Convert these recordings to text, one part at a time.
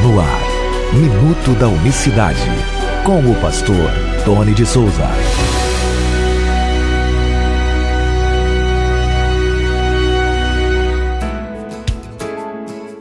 No ar, Minuto da Unicidade, com o pastor Tony de Souza.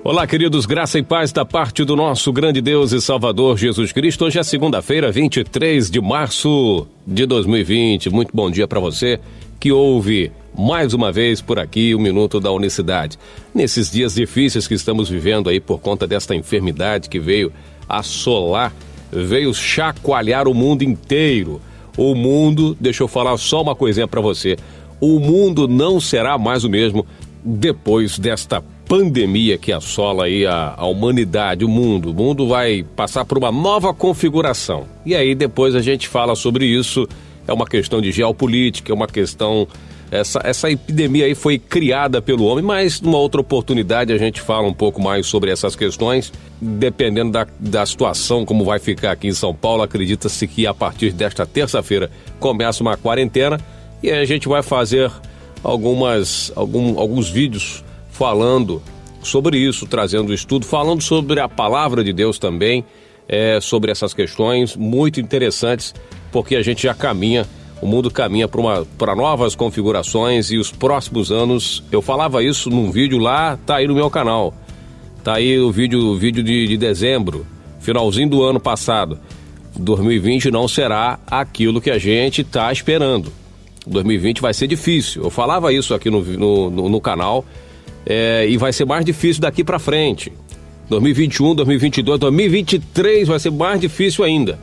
Olá, queridos, graça e paz da parte do nosso grande Deus e Salvador Jesus Cristo. Hoje é segunda-feira, 23 de março de 2020. Muito bom dia para você que ouve mais uma vez por aqui o Minuto da Unicidade. Nesses dias difíceis que estamos vivendo aí por conta desta enfermidade que veio assolar, veio chacoalhar o mundo inteiro. O mundo, deixa eu falar só uma coisinha para você, o mundo não será mais o mesmo depois desta pandemia que assola aí a humanidade, o mundo. O mundo vai passar por uma nova configuração. E aí depois a gente fala sobre isso. É uma questão de geopolítica, é uma questão... Essa epidemia aí foi criada pelo homem, mas numa outra oportunidade a gente fala um pouco mais sobre essas questões. Dependendo da situação, como vai ficar aqui em São Paulo, acredita-se que a partir desta terça-feira começa uma quarentena e a gente vai fazer alguns vídeos falando sobre isso, trazendo estudo, falando sobre a palavra de Deus também, sobre essas questões muito interessantes, porque a gente já caminha, o mundo caminha para novas configurações e os próximos anos, eu falava isso num vídeo lá, tá aí no meu canal, tá aí o vídeo de dezembro, finalzinho do ano passado. 2020 não será aquilo que a gente está esperando. 2020 vai ser difícil, eu falava isso aqui no canal, e vai ser mais difícil daqui para frente. 2021, 2022, 2023 vai ser mais difícil ainda.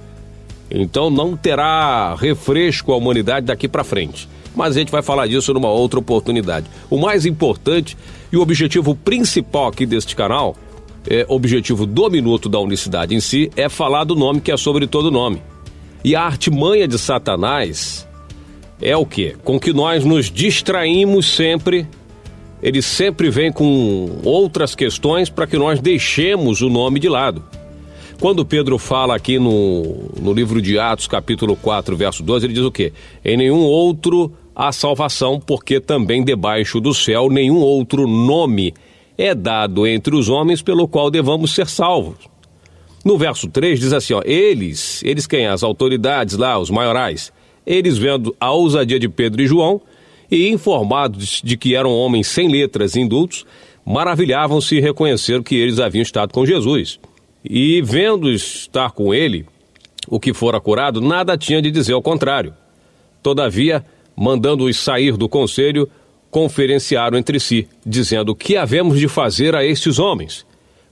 Então não terá refresco a humanidade daqui para frente. Mas a gente vai falar disso numa outra oportunidade. O mais importante e o objetivo principal aqui deste canal, o objetivo do Minuto da Unicidade em si, é falar do nome que é sobre todo nome. E a artimanha de Satanás é o quê? Com que nós nos distraímos sempre. Ele sempre vem com outras questões para que nós deixemos o nome de lado. Quando Pedro fala aqui no livro de Atos, capítulo 4, verso 12, ele diz o quê? Em nenhum outro há salvação, porque também debaixo do céu nenhum outro nome é dado entre os homens pelo qual devamos ser salvos. No verso 3 diz assim, ó, eles quem? As autoridades lá, os maiorais, eles vendo a ousadia de Pedro e João, e informados de que eram homens sem letras e indultos, maravilhavam-se e reconheceram que eles haviam estado com Jesus. E vendo estar com ele, o que fora curado, nada tinha de dizer ao contrário. Todavia, mandando-os sair do conselho, conferenciaram entre si, dizendo, que havemos de fazer a estes homens?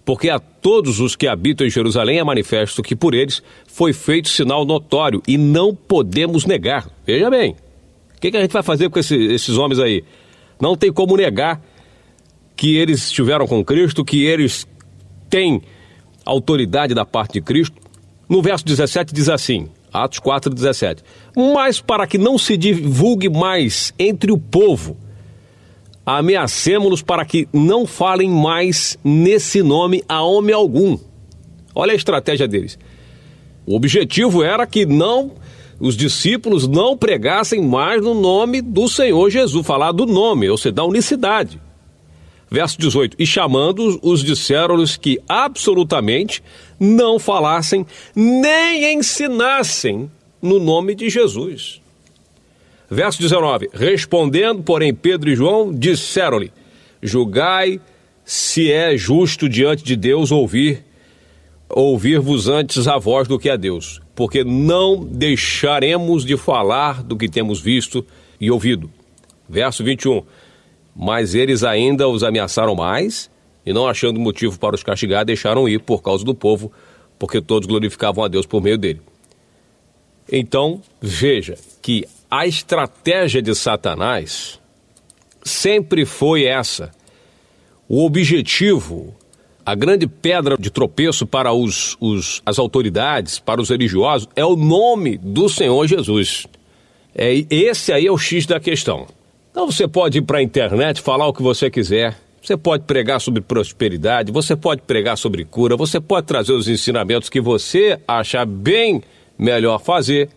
Porque a todos os que habitam em Jerusalém é manifesto que por eles foi feito sinal notório e não podemos negar. Veja bem. O que a gente vai fazer com esses homens aí? Não tem como negar que eles estiveram com Cristo, que eles têm autoridade da parte de Cristo. No verso 17 diz assim, Atos 4, 17. Mas para que não se divulgue mais entre o povo, ameacemo-los para que não falem mais nesse nome a homem algum. Olha a estratégia deles. O objetivo era que os discípulos não pregassem mais no nome do Senhor Jesus, falar do nome, ou seja, da unicidade. Verso 18, e chamando-os disseram-lhes que absolutamente não falassem nem ensinassem no nome de Jesus. Verso 19, respondendo, porém, Pedro e João disseram-lhe, julgai se é justo diante de Deus ouvir-vos antes a voz do que a Deus, porque não deixaremos de falar do que temos visto e ouvido. Verso 21, mas eles ainda os ameaçaram mais, e não achando motivo para os castigar, deixaram ir por causa do povo, porque todos glorificavam a Deus por meio dele. Então, veja que a estratégia de Satanás sempre foi essa. O objetivo, a grande pedra de tropeço para as autoridades, para os religiosos, é o nome do Senhor Jesus. Esse aí é o X da questão. Então você pode ir para a internet, falar o que você quiser, você pode pregar sobre prosperidade, você pode pregar sobre cura, você pode trazer os ensinamentos que você achar bem melhor fazer.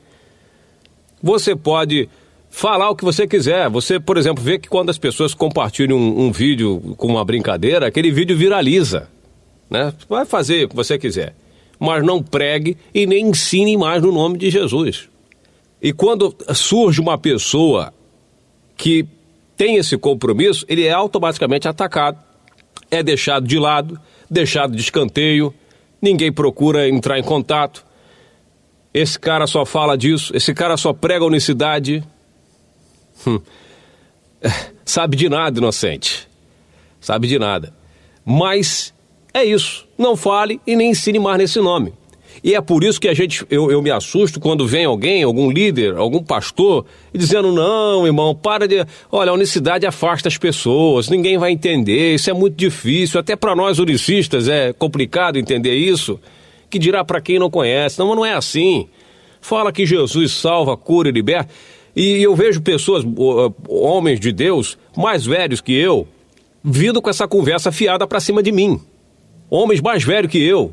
Você pode falar o que você quiser. Você, por exemplo, vê que quando as pessoas compartilham um vídeo com uma brincadeira, aquele vídeo viraliza. né? Vai fazer o que você quiser. Mas não pregue e nem ensine mais no nome de Jesus. E quando surge uma pessoa que tem esse compromisso, ele é automaticamente atacado, é deixado de lado, deixado de escanteio, ninguém procura entrar em contato. Esse cara só fala disso, esse cara só prega unicidade. Sabe de nada, inocente. Sabe de nada. Mas é isso, não fale e nem ensine mais nesse nome. E é por isso que eu me assusto quando vem alguém, algum líder, algum pastor, dizendo, não, irmão, para de... Olha, a unicidade afasta as pessoas, ninguém vai entender, isso é muito difícil, até para nós unicistas é complicado entender isso, que dirá para quem não conhece. Não, mas não é assim. Fala que Jesus salva, cura e liberta. E eu vejo pessoas, homens de Deus, mais velhos que eu, vindo com essa conversa fiada para cima de mim. Homens mais velhos que eu,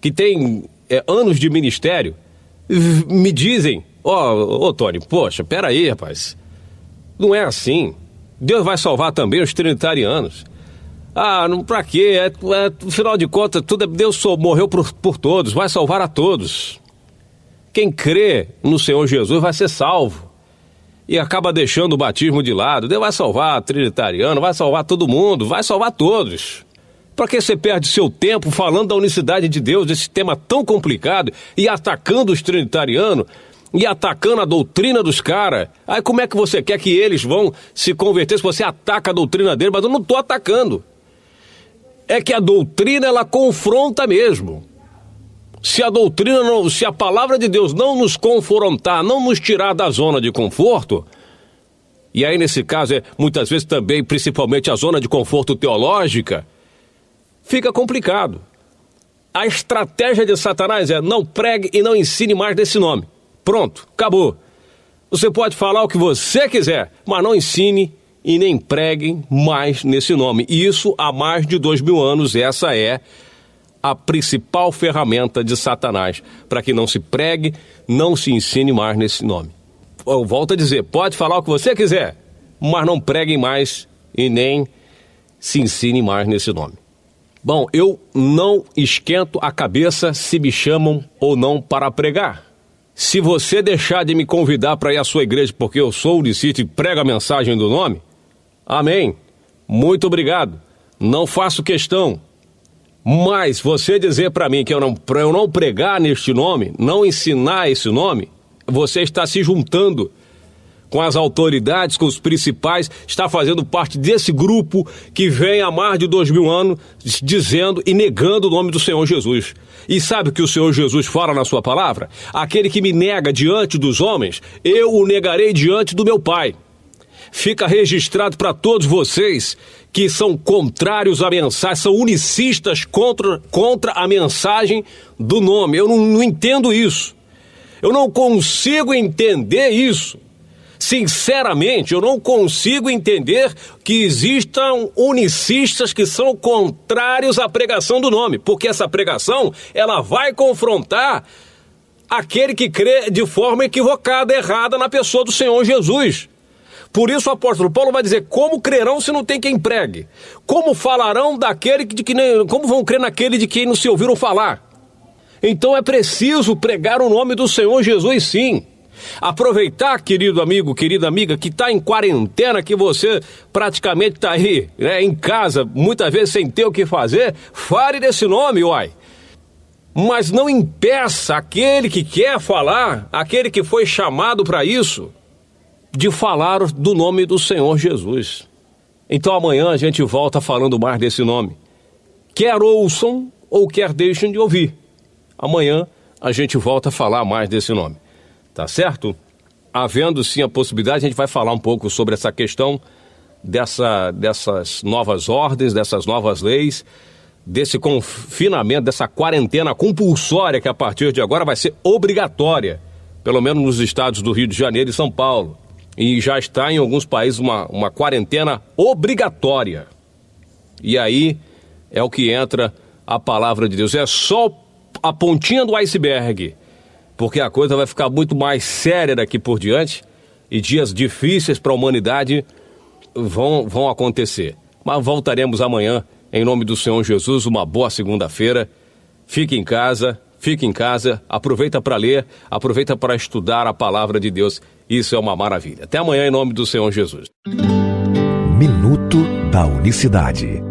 que têm anos de ministério, me dizem, Tony, poxa, peraí, rapaz, não é assim. Deus vai salvar também os trinitarianos. Não, pra quê? Afinal de contas, Deus morreu por todos, vai salvar a todos. Quem crê no Senhor Jesus vai ser salvo. E acaba deixando o batismo de lado. Deus vai salvar trinitariano, vai salvar todo mundo, vai salvar todos. Para que você perde seu tempo falando da unicidade de Deus, desse tema tão complicado, e atacando os trinitarianos, e atacando a doutrina dos caras? Aí como é que você quer que eles vão se converter se você ataca a doutrina deles? Mas eu não estou atacando. É que a doutrina, ela confronta mesmo. Se a doutrina, se a palavra de Deus não nos confrontar, não nos tirar da zona de conforto, e aí nesse caso muitas vezes também, principalmente a zona de conforto teológica, fica complicado. A estratégia de Satanás é não pregue e não ensine mais desse nome. Pronto, acabou. Você pode falar o que você quiser, mas não ensine e nem pregue mais nesse nome. E isso há mais de 2000 anos, essa é a principal ferramenta de Satanás, para que não se pregue, não se ensine mais nesse nome. Eu volto a dizer, pode falar o que você quiser, mas não pregue mais e nem se ensine mais nesse nome. Bom, eu não esquento a cabeça se me chamam ou não para pregar. Se você deixar de me convidar para ir à sua igreja porque eu sou unicista e prego a mensagem do nome, amém, muito obrigado, não faço questão. Mas você dizer para mim que eu não pregar neste nome, não ensinar esse nome, você está se juntando com as autoridades, com os principais, está fazendo parte desse grupo que vem há mais de 2000 anos dizendo e negando o nome do Senhor Jesus. E sabe o que o Senhor Jesus fala na sua palavra? Aquele que me nega diante dos homens, eu o negarei diante do meu Pai. Fica registrado para todos vocês que são contrários à mensagem, são unicistas contra a mensagem do nome. Eu não entendo isso. Eu não consigo entender isso. Sinceramente, eu não consigo entender que existam unicistas que são contrários à pregação do nome, porque essa pregação, ela vai confrontar aquele que crê de forma equivocada, errada na pessoa do Senhor Jesus. Por isso o apóstolo Paulo vai dizer, como crerão se não tem quem pregue? Como falarão como vão crer naquele de quem não se ouviram falar? Então é preciso pregar o nome do Senhor Jesus, sim. Aproveitar, querido amigo, querida amiga, que está em quarentena, que você praticamente está aí, né, em casa, muitas vezes sem ter o que fazer, fale desse nome, uai. Mas não impeça aquele que quer falar, aquele que foi chamado para isso, de falar do nome do Senhor Jesus. Então amanhã a gente volta falando mais desse nome. Quer ouçam ou quer deixem de ouvir. Amanhã a gente volta a falar mais desse nome. Tá certo? Havendo sim a possibilidade, a gente vai falar um pouco sobre essa questão dessas novas ordens, dessas novas leis, desse confinamento, dessa quarentena compulsória que a partir de agora vai ser obrigatória, pelo menos nos estados do Rio de Janeiro e São Paulo. E já está em alguns países uma quarentena obrigatória. E aí é o que entra a palavra de Deus. É só a pontinha do iceberg, porque a coisa vai ficar muito mais séria daqui por diante e dias difíceis para a humanidade vão acontecer. Mas voltaremos amanhã Em nome do Senhor Jesus, uma boa segunda-feira. Fique em casa, aproveita para ler, aproveita para estudar a palavra de Deus. Isso é uma maravilha. Até amanhã, em nome do Senhor Jesus. Minuto da Unicidade.